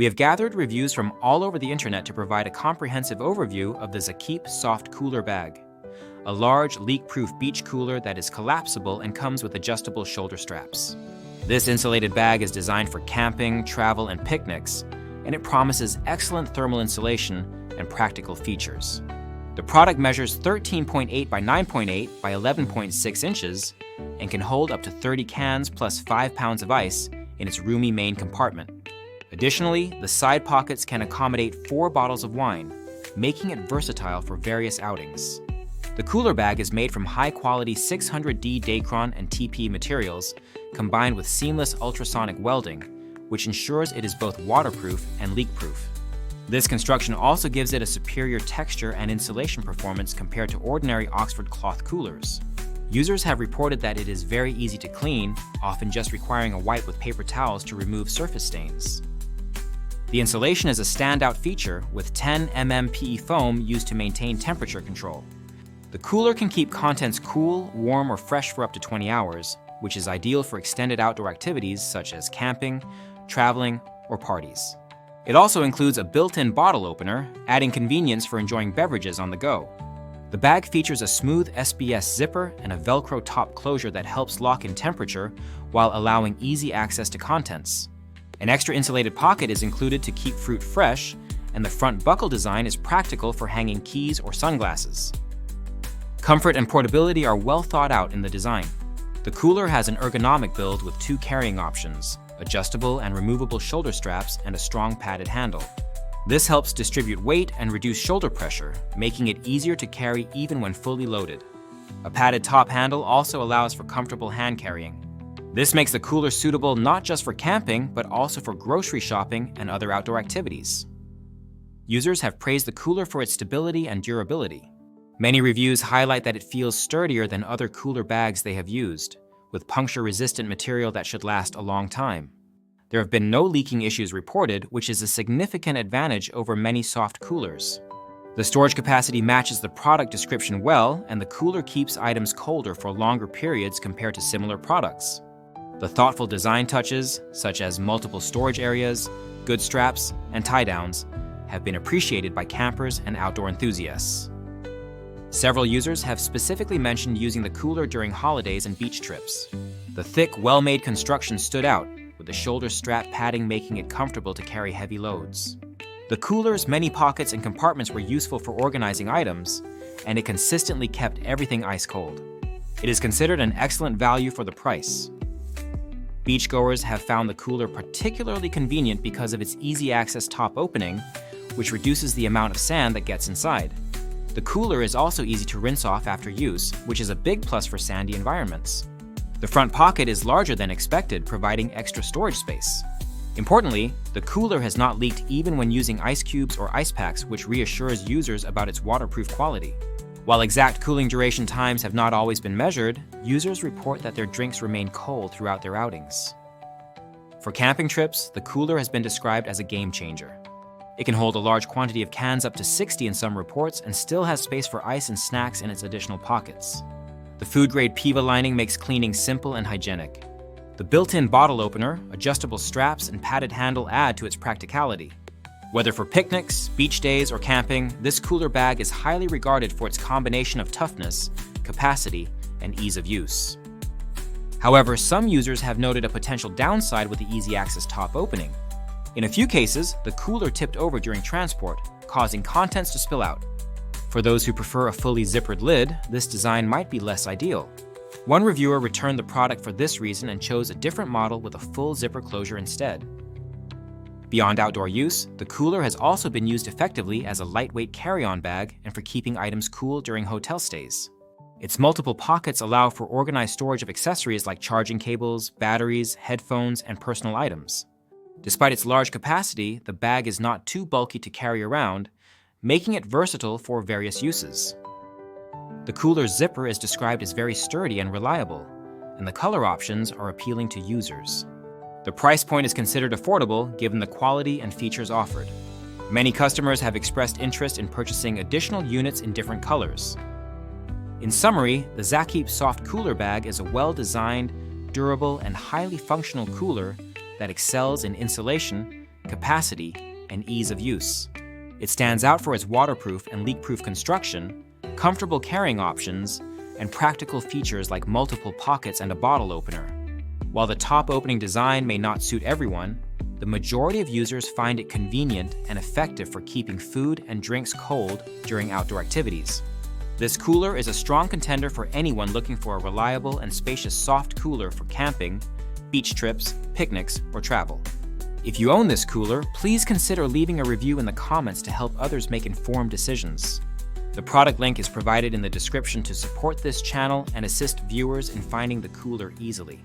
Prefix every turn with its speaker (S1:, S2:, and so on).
S1: We have gathered reviews from all over the internet to provide a comprehensive overview of the ZAKEEP Soft Cooler Bag, a large leak-proof beach cooler that is collapsible and comes with adjustable shoulder straps. This insulated bag is designed for camping, travel, and picnics, and it promises excellent thermal insulation and practical features. The product measures 13.8 by 9.8 by 11.6 inches and can hold up to 30 cans plus 5 pounds of ice in its roomy main compartment. Additionally, the side pockets can accommodate 4 bottles of wine, making it versatile for various outings. The cooler bag is made from high-quality 600D Dacron and TP materials combined with seamless ultrasonic welding, which ensures it is both waterproof and leak-proof. This construction also gives it a superior texture and insulation performance compared to ordinary Oxford cloth coolers. Users have reported that it is very easy to clean, often just requiring a wipe with paper towels to remove surface stains. The insulation is a standout feature with 10 mm PE foam used to maintain temperature control. The cooler can keep contents cool, warm, or fresh for up to 20 hours, which is ideal for extended outdoor activities such as camping, traveling, or parties. It also includes a built-in bottle opener, adding convenience for enjoying beverages on the go. The bag features a smooth SBS zipper and a Velcro top closure that helps lock in temperature while allowing easy access to contents. An extra insulated pocket is included to keep fruit fresh, and the front buckle design is practical for hanging keys or sunglasses. Comfort and portability are well thought out in the design. The cooler has an ergonomic build with 2 carrying options, adjustable and removable shoulder straps, and a strong padded handle. This helps distribute weight and reduce shoulder pressure, making it easier to carry even when fully loaded. A padded top handle also allows for comfortable hand carrying. This makes the cooler suitable not just for camping, but also for grocery shopping and other outdoor activities. Users have praised the cooler for its stability and durability. Many reviews highlight that it feels sturdier than other cooler bags they have used, with puncture-resistant material that should last a long time. There have been no leaking issues reported, which is a significant advantage over many soft coolers. The storage capacity matches the product description well, and the cooler keeps items colder for longer periods compared to similar products. The thoughtful design touches, such as multiple storage areas, good straps, and tie-downs, have been appreciated by campers and outdoor enthusiasts. Several users have specifically mentioned using the cooler during holidays and beach trips. The thick, well-made construction stood out, with the shoulder strap padding making it comfortable to carry heavy loads. The cooler's many pockets and compartments were useful for organizing items, and it consistently kept everything ice cold. It is considered an excellent value for the price. Beachgoers have found the cooler particularly convenient because of its easy access top opening, which reduces the amount of sand that gets inside. The cooler is also easy to rinse off after use, which is a big plus for sandy environments. The front pocket is larger than expected, providing extra storage space. Importantly, the cooler has not leaked even when using ice cubes or ice packs, which reassures users about its waterproof quality. While exact cooling duration times have not always been measured, users report that their drinks remain cold throughout their outings. For camping trips, the cooler has been described as a game changer. It can hold a large quantity of cans, up to 60 in some reports, and still has space for ice and snacks in its additional pockets. The food-grade PIVA lining makes cleaning simple and hygienic. The built-in bottle opener, adjustable straps, and padded handle add to its practicality. Whether for picnics, beach days, or camping, this cooler bag is highly regarded for its combination of toughness, capacity, and ease of use. However, some users have noted a potential downside with the easy access top opening. In a few cases, the cooler tipped over during transport, causing contents to spill out. For those who prefer a fully zippered lid, this design might be less ideal. One reviewer returned the product for this reason and chose a different model with a full zipper closure instead. Beyond outdoor use, the cooler has also been used effectively as a lightweight carry-on bag and for keeping items cool during hotel stays. Its multiple pockets allow for organized storage of accessories like charging cables, batteries, headphones, and personal items. Despite its large capacity, the bag is not too bulky to carry around, making it versatile for various uses. The cooler's zipper is described as very sturdy and reliable, and the color options are appealing to users. The price point is considered affordable given the quality and features offered. Many customers have expressed interest in purchasing additional units in different colors. In summary, the ZAKEEP Soft Cooler Bag is a well-designed, durable, and highly functional cooler that excels in insulation, capacity, and ease of use. It stands out for its waterproof and leak-proof construction, comfortable carrying options, and practical features like multiple pockets and a bottle opener. While the top opening design may not suit everyone, the majority of users find it convenient and effective for keeping food and drinks cold during outdoor activities. This cooler is a strong contender for anyone looking for a reliable and spacious soft cooler for camping, beach trips, picnics, or travel. If you own this cooler, please consider leaving a review in the comments to help others make informed decisions. The product link is provided in the description to support this channel and assist viewers in finding the cooler easily.